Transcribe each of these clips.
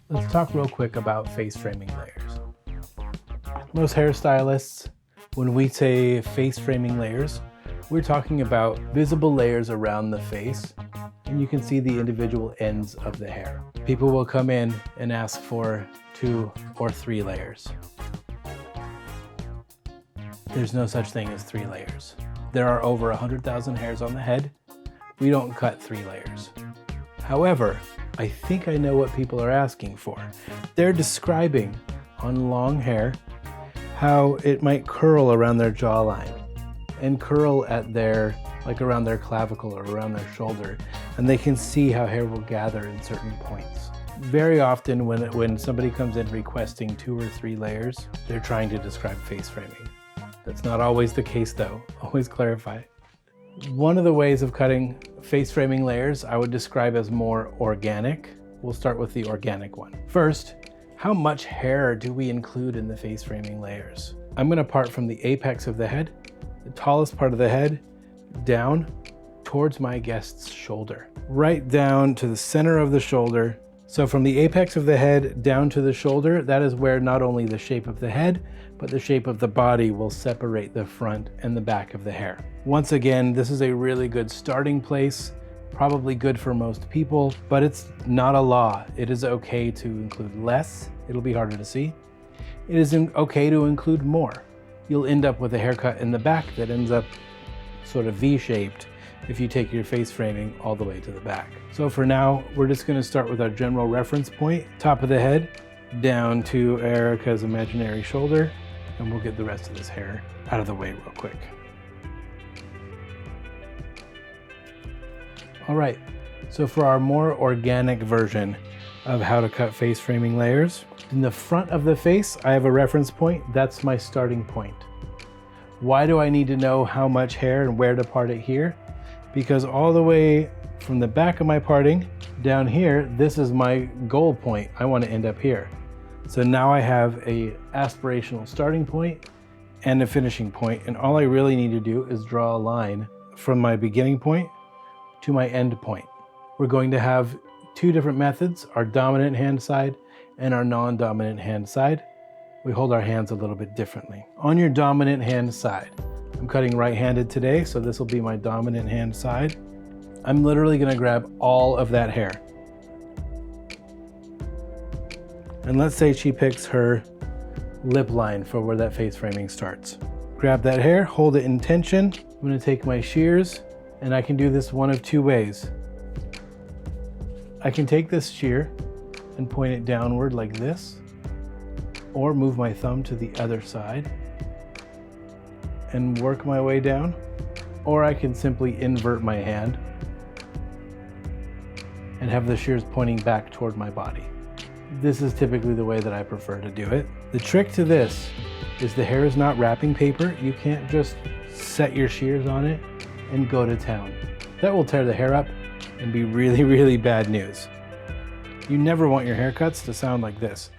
Let's talk real quick about face framing layers. Most hairstylists, when we say face framing layers, we're talking about visible layers around the face, and you can see the individual ends of the hair. People will come in and ask for 2 or 3 layers. There's no such thing as 3 layers. There are over 100,000 hairs on the head. We don't cut 3 layers. However, I think I know what people are asking for. They're describing on long hair how it might curl around their jawline and curl at their, like around their clavicle or around their shoulder, and they can see how hair will gather in certain points. Very often when somebody comes in requesting 2 or 3 layers, they're trying to describe face framing. That's not always the case though, always clarify. One of the ways of cutting face framing layers I would describe as more organic. We'll start with the organic one. First, how much hair do we include in the face framing layers? I'm going to part from the apex of the head, the tallest part of the head, down towards my guest's shoulder, right down to the center of the shoulder. So from the apex of the head down to the shoulder, that is where not only the shape of the head, but the shape of the body will separate the front and the back of the hair. Once again, this is a really good starting place, probably good for most people, but it's not a law. It is okay to include less. It'll be harder to see. It is okay to include more. You'll end up with a haircut in the back that ends up sort of V-shaped if you take your face framing all the way to the back. So for now, we're just gonna start with our general reference point, top of the head, down to Erica's imaginary shoulder, and we'll get the rest of this hair out of the way real quick. All right, so for our more organic version of how to cut face framing layers, in the front of the face, I have a reference point. That's my starting point. Why do I need to know how much hair and where to part it here? Because all the way from the back of my parting down here, this is my goal point. I want to end up here. So now I have a aspirational starting point and a finishing point, and all I really need to do is draw a line from my beginning point to my end point. We're going to have 2 different methods, our dominant hand side and our non-dominant hand side. We hold our hands a little bit differently. On your dominant hand side, I'm cutting right-handed today, so this will be my dominant hand side. I'm literally gonna grab all of that hair. And let's say she picks her lip line for where that face framing starts. Grab that hair, hold it in tension. I'm gonna take my shears, and I can do this one of 2 ways. I can take this shear and point it downward like this, or move my thumb to the other side and work my way down, or I can simply invert my hand and have the shears pointing back toward my body. This is typically the way that I prefer to do it. The trick to this is the hair is not wrapping paper. You can't just set your shears on it and go to town. That will tear the hair up and be really, really bad news. You never want your haircuts to sound like this.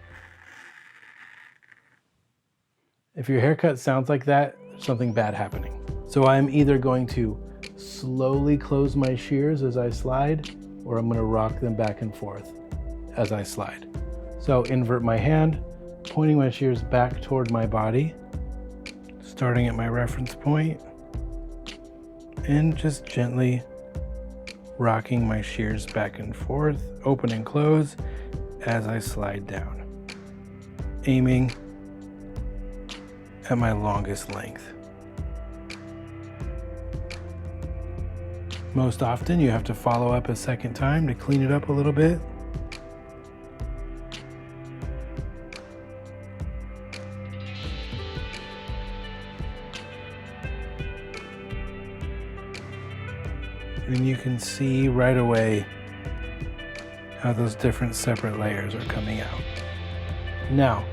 If your haircut sounds like that, there's something bad happening. So I'm either going to slowly close my shears as I slide, or I'm gonna rock them back and forth as I slide. So invert my hand, pointing my shears back toward my body, starting at my reference point, and just gently rocking my shears back and forth, open and close as I slide down, aiming at my longest length. Most often you have to follow up a second time to clean it up a little bit. And you can see right away how those different separate layers are coming out. Now,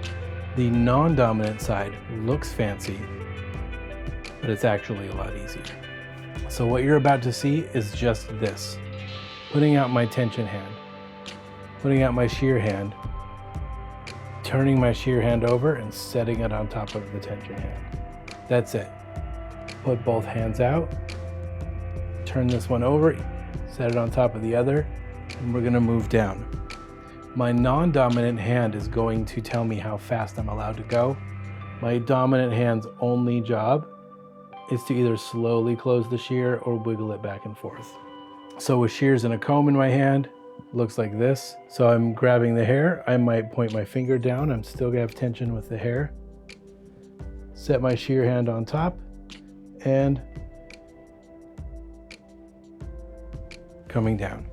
the non-dominant side looks fancy, but it's actually a lot easier. So what you're about to see is just this. Putting out my tension hand, putting out my shear hand, turning my shear hand over and setting it on top of the tension hand. That's it. Put both hands out, turn this one over, set it on top of the other, and we're gonna move down. My non-dominant hand is going to tell me how fast I'm allowed to go. My dominant hand's only job is to either slowly close the shear or wiggle it back and forth. So with shears and a comb in my hand, looks like this. So I'm grabbing the hair. I might point my finger down. I'm still gonna have tension with the hair. Set my shear hand on top and coming down.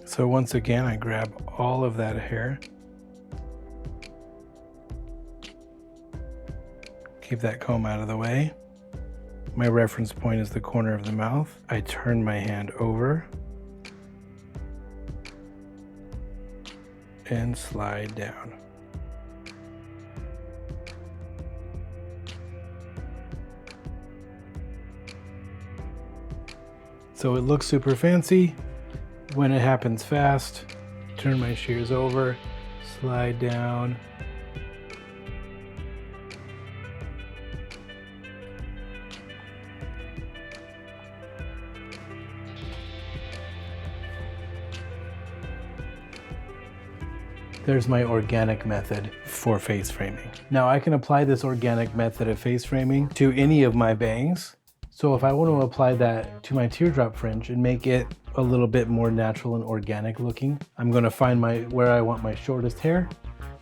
So once again, I grab all of that hair. Keep that comb out of the way. My reference point is the corner of the mouth. I turn my hand over and slide down. So it looks super fancy. When it happens fast, turn my shears over, slide down. There's my organic method for face framing. Now I can apply this organic method of face framing to any of my bangs. So if I want to apply that to my teardrop fringe and make it a little bit more natural and organic looking, I'm going to find where I want my shortest hair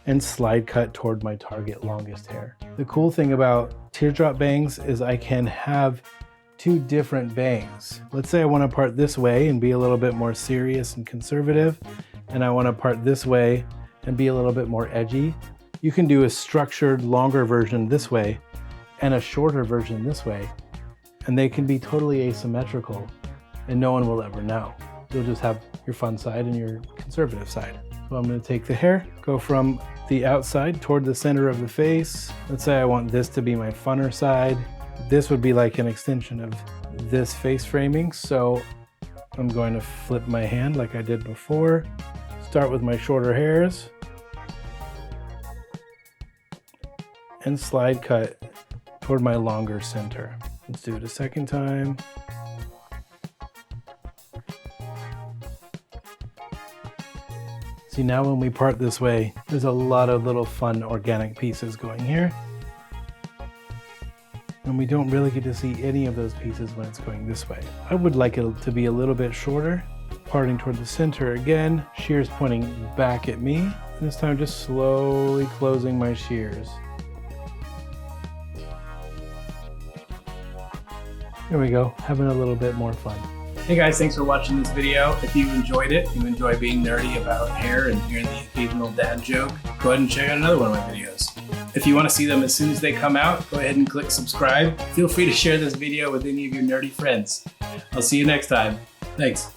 and slide cut toward my target longest hair. The cool thing about teardrop bangs is I can have two different bangs. Let's say I want to part this way and be a little bit more serious and conservative, and I want to part this way and be a little bit more edgy. You can do a structured longer version this way and a shorter version this way, and they can be totally asymmetrical and no one will ever know. You'll just have your fun side and your conservative side. So I'm gonna take the hair, go from the outside toward the center of the face. Let's say I want this to be my funner side. This would be like an extension of this face framing. So I'm going to flip my hand like I did before. Start with my shorter hairs and slide cut toward my longer center. Let's do it a second time. See, now when we part this way, there's a lot of little fun organic pieces going here. And we don't really get to see any of those pieces when it's going this way. I would like it to be a little bit shorter, parting toward the center again, shears pointing back at me. This time just slowly closing my shears. There we go, having a little bit more fun. Hey guys, thanks for watching this video. If you enjoyed it, you enjoy being nerdy about hair and hearing the occasional dad joke, go ahead and check out another one of my videos. If you want to see them as soon as they come out, go ahead and click subscribe. Feel free to share this video with any of your nerdy friends. I'll see you next time. Thanks.